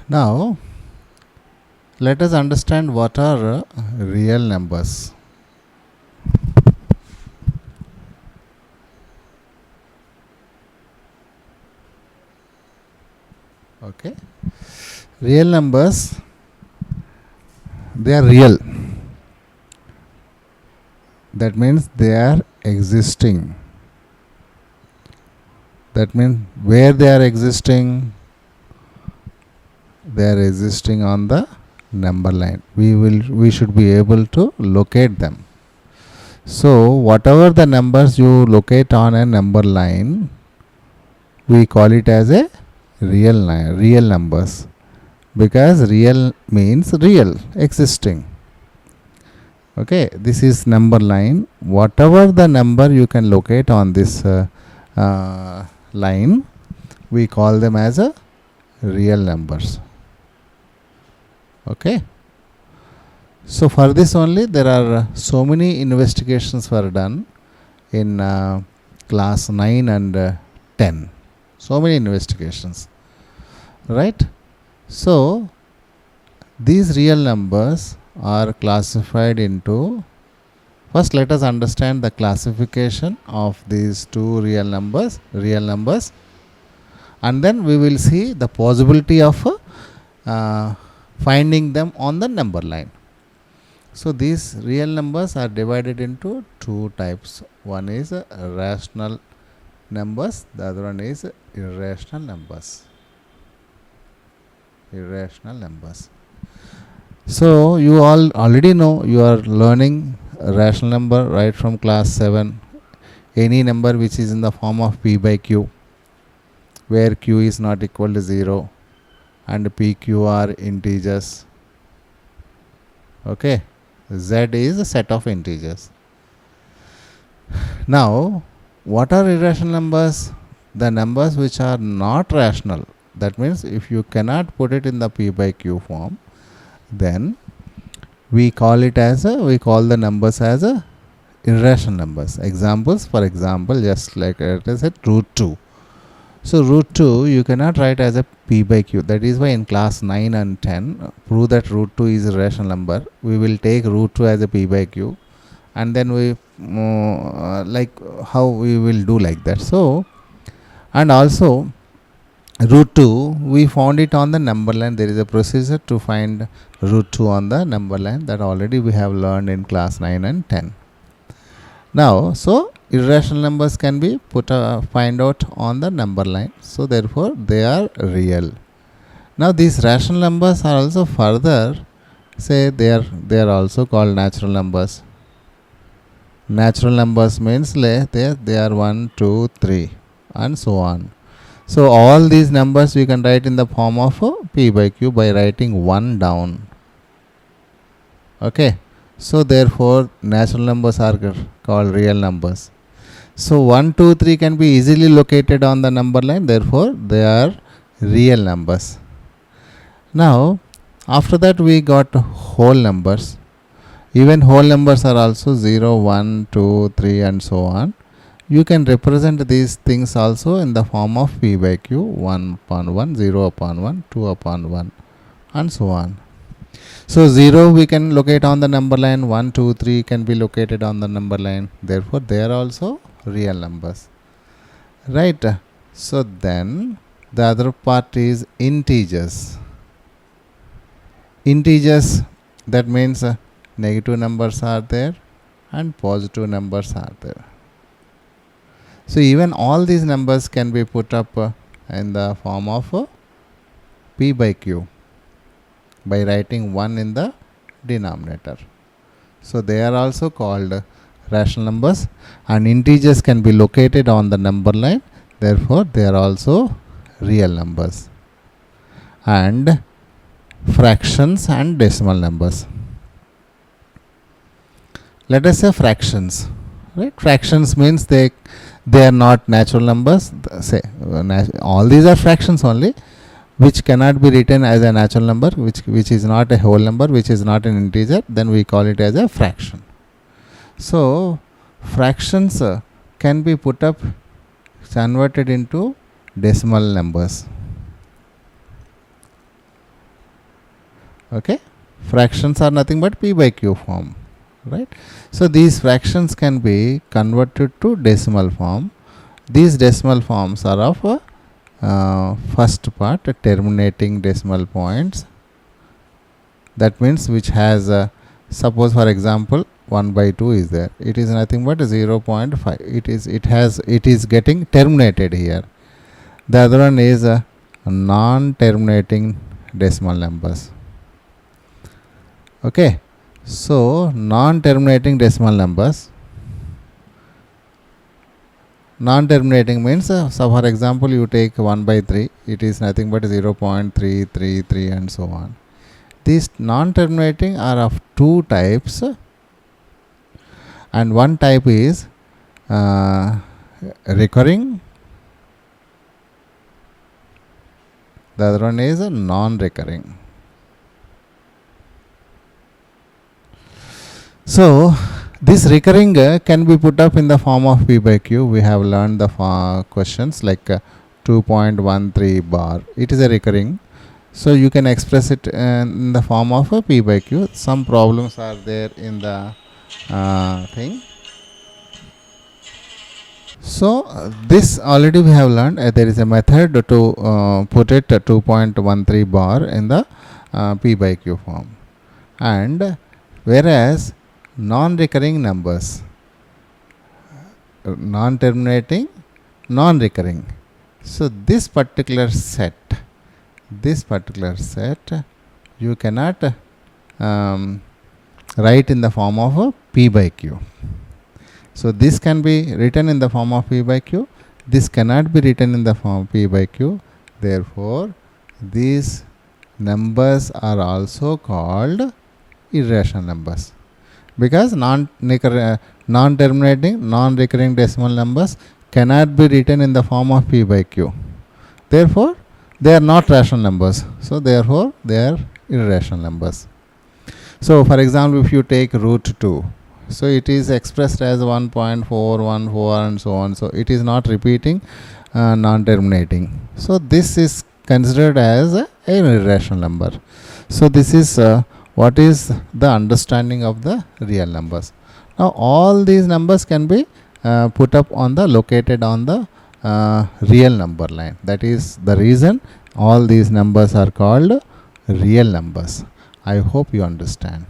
Now let us understand what are real numbers. Okay, real numbers, they are real. That means they are existing. That means where they are existing? They are existing on the number line. We should be able to locate them. So whatever the numbers you locate on a number line, we call it as a real numbers, because real means real, existing. Okay, this is number line. Whatever the number you can locate on this line, we call them as a real numbers. Okay, so for this only there are so many investigations were done in class 9 and 10. So many investigations, right? So these real numbers are classified into, first let us understand the classification of these two real numbers, and then we will see the possibility of finding them on the number line. So these real numbers are divided into two types. One is rational numbers, the other one is irrational numbers. So you all already know, you are learning rational number right from class 7. Any number which is in the form of p by q, where q is not equal to 0 and p, q are integers. Okay, z is a set of integers. Now what are irrational numbers? The numbers which are not rational. That means if you cannot put it in the p by q form, then we call the numbers as a irrational numbers. Examples, for example, just like it is at root 2. So root 2 you cannot write as a p by q. That is why in class 9 and 10, prove that root 2 is a rational number, we will take root 2 as a p by q, and then we like how we will do like that. So, and also root 2 we found it on the number line. There is a procedure to find root 2 on the number line, that already we have learned in class 9 and 10. Now, so irrational numbers can be find out on the number line, so therefore they are real. Now these rational numbers are also further, say they are also called natural numbers. Natural numbers means they are 1, 2, 3 and so on. So all these numbers we can write in the form of p by q by writing 1 down. Okay, so therefore natural numbers are called real numbers. So 1, 2, 3 can be easily located on the number line, therefore they are real numbers. Now after that we got whole numbers. Even whole numbers are also 0, 1, 2, 3 and so on. You can represent these things also in the form of p by q, 1 upon 1, 0 upon 1, 2 upon 1 and so on. So 0 we can locate on the number line, 1, 2, 3 can be located on the number line, therefore they are also real numbers, right? So then the other part is integers. That means negative numbers are there and positive numbers are there. So even all these numbers can be put up in the form of p by q by writing 1 in the denominator. So they are also called rational numbers, and integers can be located on the number line, therefore they are also real numbers. And fractions and decimal numbers. Let us say fractions, right? Fractions means they are not natural numbers. Say all these are fractions only, which cannot be written as a natural number, which is not a whole number, which is not an integer, then we call it as a fraction. So fractions can be put up, converted into decimal numbers. Okay, fractions are nothing but p by q form, right? So these fractions can be converted to decimal form. These decimal forms are of first part, terminating decimal points. That means which has suppose for example 1 by 2 is there, it is nothing but 0.5. It is getting terminated here. The other one is non-terminating decimal numbers. Okay, so non-terminating decimal numbers. Non-terminating means so for example you take 1 by 3, it is nothing but 0.333 and so on. These non-terminating are of two types, and one type is recurring, the other one is non-recurring. So this recurring can be put up in the form of p by q. We have learned the questions like 2.13 bar. It is a recurring. So you can express it in the form of a p by q. Some problems are there in the thing. So this already we have learned. There is a method to put it 2.13 bar in the p by q form. And whereas non-recurring numbers, non-terminating, non-recurring. So this particular set you cannot write in the form of a p by q. So this can be written in the form of p by q. This cannot be written in the form of p by q. Therefore, these numbers are also called irrational numbers, because non-terminating, non-recurring decimal numbers cannot be written in the form of p by q. Therefore, they are not rational numbers. So therefore, they are irrational numbers. So for example, if you take root 2, so it is expressed as 1.414 and so on. So it is not repeating, non-terminating. So this is considered as an irrational number. So this is what is the understanding of the real numbers. Now all these numbers can be put up on the located on the real number line. That is the reason all these numbers are called real numbers. I hope you understand.